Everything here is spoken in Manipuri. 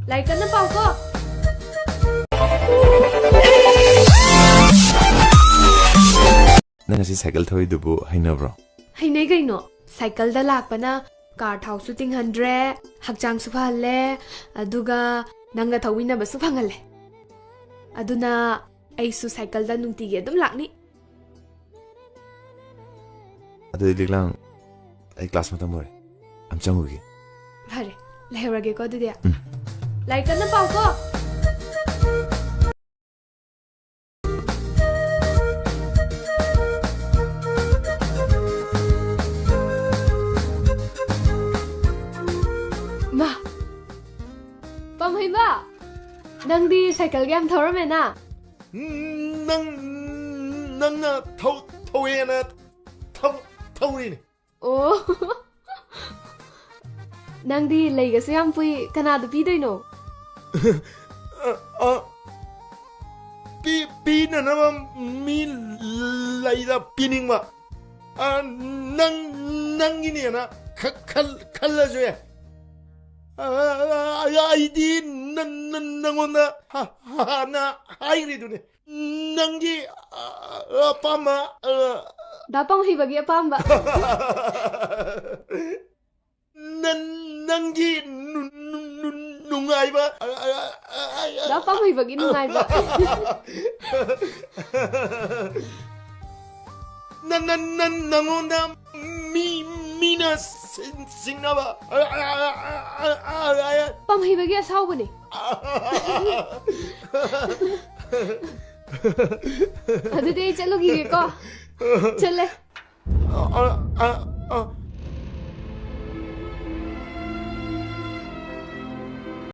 ꯂꯥꯏꯔꯤꯛ ꯀꯟꯅ ꯄꯥꯎꯀꯣ ꯅꯪ ꯉꯁꯤ ꯁꯥꯏꯀꯜ ꯊꯧꯔꯤꯗꯨꯕꯨ ꯍꯩꯅꯕ꯭ꯔꯣ? ꯍꯩꯅꯩ ꯀꯩꯅꯣ ꯁꯥꯏꯀꯜꯗ ꯂꯥꯛꯄꯅ ꯀꯥꯔ ꯊꯥꯎꯁꯨ ꯇꯤꯡꯍꯟꯗ꯭ꯔꯦ ꯍꯛꯆꯥꯡꯁꯨ ꯐꯍꯜꯂꯦ ꯑꯗꯨꯒ ꯅꯪꯒ ꯊꯧꯃꯤꯟꯅꯕꯁꯨ ꯐꯪꯍꯜꯂꯦ ꯑꯗꯨꯅ ꯑꯩꯁꯨ ꯁꯥꯏꯀꯜꯗ ꯅꯨꯡꯇꯤꯒꯤ ꯑꯗꯨꯝ ꯂꯥꯛꯅꯤ ꯑꯗꯨꯗꯤ ꯂꯤꯛꯂꯥꯡ ꯑꯩ ꯀ꯭ꯂꯥꯁ ꯃꯇꯝ ꯑꯣꯏꯔꯦ ꯑꯝ ꯆꯪꯉꯨꯒꯦ ꯐꯔꯦ ꯂꯩꯍꯧꯔꯒꯦꯀꯣ ꯑꯗꯨꯗꯤ ꯂꯥꯏꯔꯤꯛ ꯀꯟꯅ ꯄꯥꯎꯀꯣ ꯃꯥ ꯄꯥꯝꯍꯩꯕ ꯅꯪꯗꯤ ꯁꯥꯏꯀꯜꯒ ꯌꯥꯝ ꯊꯧꯔꯝꯃꯦꯅ ꯅꯪꯅ ꯊꯧꯋꯦꯅ ꯊꯧꯔꯤꯅꯦ ꯑꯣ ꯅꯪꯗꯤ ꯂꯩꯒꯁꯨ ꯌꯥꯝ ꯄꯨꯏ ꯀꯅꯥꯗ ꯄꯤꯗꯣꯏꯅꯣ ꯄꯤꯅꯅꯕ ꯃꯤ ꯂꯩꯗ ꯄꯤꯅꯤꯡꯕ ꯅꯪꯒꯤꯅꯦꯅ ꯈꯜꯂꯁꯨ ꯌꯥꯏ ꯑꯩꯗꯤ ꯅꯪꯉꯣꯟꯗ ꯍꯥꯟꯅ ꯍꯥꯏꯔꯤꯗꯨꯅꯦ ꯅꯪꯒꯤ ꯑꯄꯥꯝꯕ ꯗꯥ ꯄꯥꯝꯍꯩꯕꯒꯤ ꯑꯄꯥꯝꯕ ꯅꯪꯒꯤ ꯅꯨꯡꯉꯥꯏꯕ ꯗꯥ ꯄꯥꯝꯍꯩꯕꯒꯤ ꯅꯨꯡꯉꯥꯏꯕ ꯅꯪꯉꯣꯟꯗ ꯃꯤꯅ ꯁꯤꯡꯅꯕ ꯄꯥꯝꯍꯩꯕꯒꯤ ꯑꯁꯥꯎꯕꯅꯦ ꯑꯗꯨꯗꯤ ꯑꯩ ꯆꯠꯂꯨꯈꯤꯒꯦꯀꯣ ꯆꯠꯂꯦ